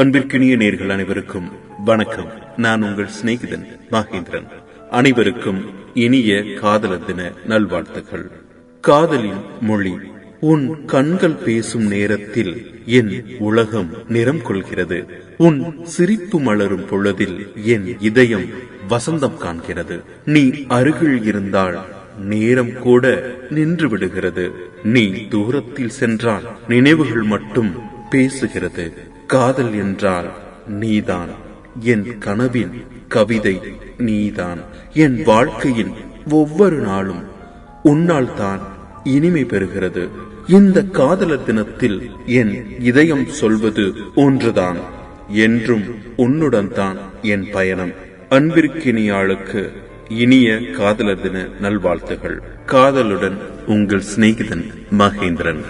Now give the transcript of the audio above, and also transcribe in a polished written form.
அன்பிற்கினிய நேர்கள் அனைவருக்கும் வணக்கம். நான் உங்கள் சிநேகிதன் மகேந்திரன். அனைவருக்கும் இனிய காதலர் தின நல்வாழ்த்துக்கள். காதலின் மொழி. உன் கண்கள் பேசும் நேரத்தில் என் உலகம் நிறம் கொள்கிறது. உன் சிரிப்பு மலரும் பொழுதில் என் இதயம் வசந்தம் காண்கிறது. நீ அருகில் இருந்தால் நேரம் கூட நின்று விடுகிறது. நீ தூரத்தில் சென்றால் நினைவுகள் மட்டும் பேசுகிறது. காதல் என்றால் நீதான். என் கனவின் கவிதை நீதான். என் வாழ்க்கையின் ஒவ்வொரு நாளும் உன்னால் தான் இனிமை பெறுகிறது. இந்த காதலர் தினத்தில் என் இதயம் சொல்வது ஒன்றுதான், என்றும் உன்னுடன் தான் என் பயணம். அன்பிற்கினியாளுக்கு இனிய காதலர் தின நல்வாழ்த்துகள். காதலுடன் உங்கள் சிநேகிதன் மகேந்திரன்.